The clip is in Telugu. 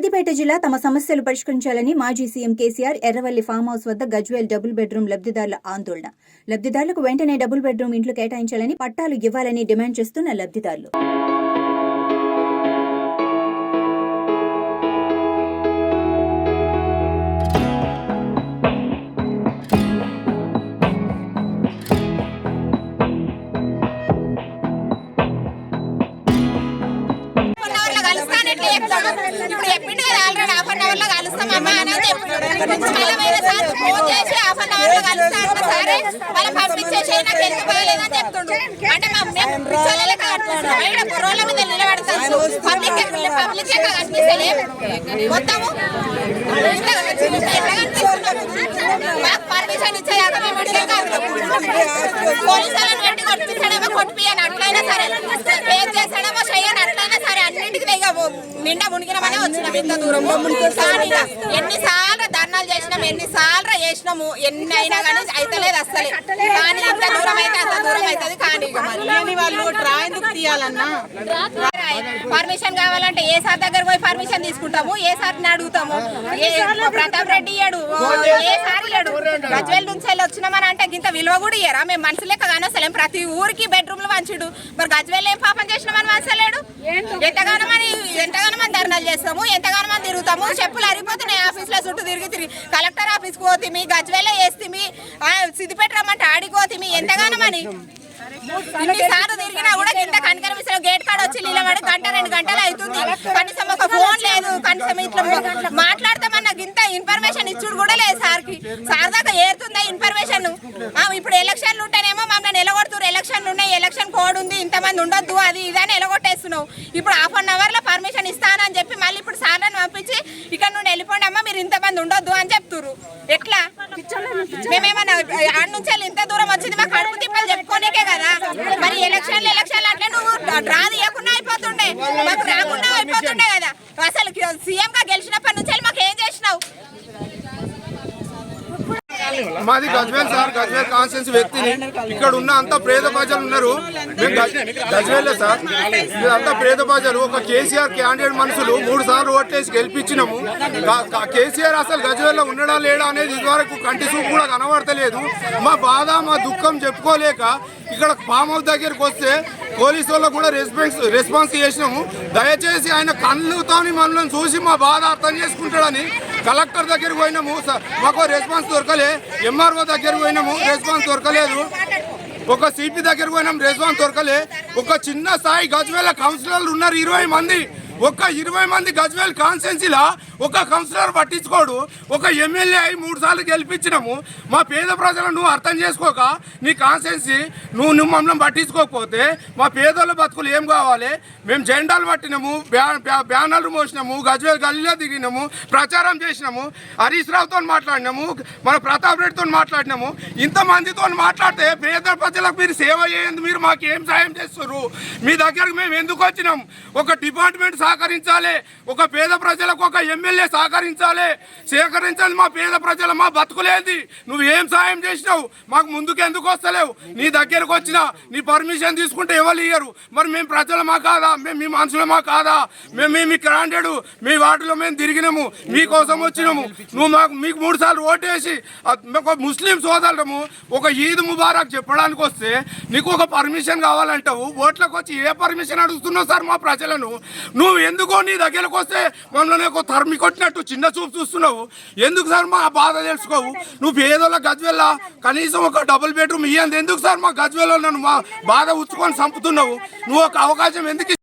సిద్దిపేట జిల్లా తమ సమస్యలు పరిష్కరించాలని మాజీ CM KCR Erravalli farm house వద్ద గజ్వేల్ డబుల్ బెడ్రూమ్ లబ్ధిదారుల ఆందోళన. లబ్ధిదారులకు వెంటనే డబుల్ బెడ్రూమ్ ఇండ్లు కేటాయించాలని, పట్టాలు ఇవ్వాలని డిమాండ్ చేస్తున్న లబ్ధిదారులు. ఇప్పుడు చెప్పిండు కదా ఆల్రెడీ హాఫ్ అన్ అవర్ లో కలుస్తామమ్మా అని ఫోన్ చేసి హాఫ్ అన్ అవర్ లో కలుస్తాం సరే వాళ్ళ పంపించేసి నాకు ఎంత బాగాలేదని చెప్తుండ్రు. అంటే మేము పిచ్చోళ్ళే కట్టుకుంటున్నాం, ఇక్కడ బుర్రోళ్ళ మీద నిలబడతాం, పబ్లిక్ కనిపిస్తలే మొత్తము ఎట్లా కనిపిస్తున్నాము. మాకు పర్మిషన్ ఇచ్చేదాకా మేము పోలీసు వాళ్ళని పెట్టి కొట్టించడమో కొట్టిపియని అట్లయినా సరే, ఏం చేసాడమో చెయ్యని అట్లయినా సరే అన్నింటికి నిండా మునిగినామనే వచ్చినాం. ఇంత దూరం కానీ ఎన్నిసార్లు ధర్నాలు చేసినాం, ఎన్నిసార్లు చేసినాము, ఎన్ని అయినా కానీ అయితలేదు అసలే. కానీ ఇంత దూరం అయితే అంత దూరం అవుతుంది. కానీ వాళ్ళు డ్రా ఎందుకు తీయాలన్నా, పర్మిషన్ కావాలంటే ఏ సార్ దగ్గర పోయి పర్మిషన్ తీసుకుంటాము, ఏ సార్ని అడుగుతాము. ప్రతాప్ రెడ్డి ఇయ్యాడు, ఏ సార్ ఇయ్యాడు. గజ్వేల్ నుంచి వెళ్ళి వచ్చినామని అంటే ఇంత విలువ కూడా ఇయ్యరా? మేము మనుషులు లెక్క కానొస్తలేం. ప్రతి ఊరికి బెడ్రూమ్లు మంచిడు, మరి గజ్వేల్ ఏం పాపం చేసినామని మంచలేడు. ఎంతగానో మంది ధర్నాలు చేస్తాము, ఎంతగానో మంది తిరుగుతాము. చెప్పులు అరిగిపోతున్నాయి ఆఫీసులో చుట్టూ తిరిగి కలెక్టర్ ఆఫీస్కి పోతిమి, గజ్వేల్లో వేస్తేమి, సిద్దిపేట రమ్మంటే ఆడిపోతిమి. ఎంతగానో మని ఇన్నిసార్లు తిరిగినా కూడా ఇంత కనికనిపిస్తారు. గేట్ కాడ వచ్చి నిలబడి గంట 2 గంటలు అవుతుంది. కనీసం ఒక ఫోన్ లేదు, కనీసం ఇట్లా మాట్లాడతామన్నా ఇంత ఇన్ఫర్మేషన్ ఇచ్చుడు కూడా లేదు సార్కి. సార్ దాకా ఏరుతుందా ఇన్ఫర్మేషన్? ఇప్పుడు ఎలక్షన్లు ఉంటేనేమో మమ్మల్ని నిలగొడుతున్నారు. ఎలక్షన్లు ఉన్నాయి, ఎలక్షన్ కోడ్ ఉంది, ఇంతమంది ఉండొద్దు, అది ఇదని నిలగొట్టేస్తున్నావు. ఇప్పుడు హాఫ్ అన్ అవర్ లో పర్మిషన్ ఇస్తానని చెప్పి మళ్ళీ ఇప్పుడు సార్లను పంపించి ఇక్కడ నుండి వెళ్ళిపోండి అమ్మా, మీరు ఇంతమంది ఉండొద్దు అని చెప్తున్నారు. ఎట్లా? మేమేమన్నా ఆడ నుంచి వెళ్ళి ఇంత దూరం వచ్చింది మా కడుపు తిప్పలు చెప్పుకోనికే కదా. మరి ఎలక్షన్లు అంటే నువ్వు డ్రా తీయకుండా అయిపోతుండే, మాకు రాకుండా అయిపోతుండే కదా. అసలు సీఎం గా గెలిచినప్పటి నుంచి మాకు ఏం చేసినావు? మాది గజ్వేల్ సార్, గజ్వేల్ కాన్స్టిట్యూన్సీ వ్యక్తిని. ఇక్కడ ఉన్న అంత పేద ప్రజలు ఉన్నారు. గజ్వేలే సార్, అంతా పేద ప్రజలు. ఒక కేసీఆర్ క్యాండిడేట్ మనుషులు 3 సార్లు ఓట్లేసి గెలిపించినాము. కేసీఆర్ అసలు గజ్వేల్లో ఉండడా లేడా అనేది ఇదివరకు కంటి చూపు కూడా కనబడతలేదు. మా బాధ మా దుఃఖం చెప్పుకోలేక ఇక్కడ ఫామ్ హౌస్ దగ్గరికి వస్తే పోలీసు వాళ్ళకు కూడా రెస్పాన్స్ చేసినాము. దయచేసి ఆయన కళ్ళుతోని మనల్ని చూసి మా బాధ అర్థం చేసుకుంటాడని కలెక్టర్ దగ్గరికి పోయినాము, మాకు రెస్పాన్స్ దొరకలే. ఎంఆర్ఓ దగ్గరికి పోయినాము, రెస్పాన్స్ దొరకలేదు. ఒక సిపి దగ్గరికి పోయినాం, రెస్పాన్స్ దొరకలే. ఒక చిన్న స్థాయి గజ్వేల్ కౌన్సిలర్లు ఉన్నారు 20 మంది. ఒక 20 మంది గజ్వేల్ కాన్స్టిట్యున్సీలో ఒక కౌన్సిలర్ పట్టించుకోడు. ఒక ఎమ్మెల్యే అయి 3 సార్లు గెలిపించినాము. మా పేద ప్రజలను నువ్వు అర్థం చేసుకోక నీ కాన్స్టిట్యున్సీ నువ్వు మమ్మల్ని పట్టించుకోకపోతే మా పేదోళ్ళ బతుకులు ఏం కావాలి? మేము జెండాలు పట్టినాము, బ్యానర్లు మోసినాము, గజ్వేల్ గల్లీలో దిగినాము, ప్రచారం చేసినాము, హరీష్ రావుతో మాట్లాడినాము, మన ప్రతాప్ రెడ్డితో మాట్లాడినాము. ఇంతమందితో మాట్లాడితే పేద ప్రజలకు మీరు సేవ చేయండి, మీరు మాకు ఏం సాయం చేస్తారు? మీ దగ్గరకు మేము ఎందుకు వచ్చినాం? ఒక డిపార్ట్మెంట్ సహకరించాలి, ఒక పేద ప్రజలకు ఒక ఎమ్మెల్యే సహకరించాలి. మా పేద ప్రజలు మా బతుకులేది. నువ్వు ఏం సాయం చేసినావు? మాకు ముందుకు ఎందుకు వస్తలేవు? నీ దగ్గరకు వచ్చినా నీ పర్మిషన్ తీసుకుంటే ఎవరు ఇయ్యరు. మరి మేము ప్రజలమా కాదా? మేము మీ మనుషులమా కాదా? మేము మీ క్రాండెడ్ మీ వార్డులో మేము తిరిగినాము, మీకోసం వచ్చినాము. నువ్వు మీకు 3 సార్లు ఓటేసి ఒక ముస్లిం సోదరులము ఒక ఈద్ ముబారక్ చెప్పడానికి వస్తే నీకు ఒక పర్మిషన్ కావాలంటావు. ఓట్లకు వచ్చి ఏ పర్మిషన్ అడుగుతున్నావు సార్ మా ప్రజలను? నువ్వు ఎందుకో నీ దగ్గరకు వస్తే మమ్మల్ని ఒక తరిమి కొట్టినట్టు చిన్న చూపు చూస్తున్నావు. ఎందుకు సార్ మా బాధ తెలుసుకోవు? నువ్వు పేదోళ్ళ గజ్వేల్లా కనీసం ఒక డబుల్ బెడ్రూమ్ ఇయ్యంది ఎందుకు సార్? మా గజ్వేల్లో నన్ను మా బాధ ఉచ్చుకొని చంపుతున్నావు. నువ్వు ఒక అవకాశం ఎందుకు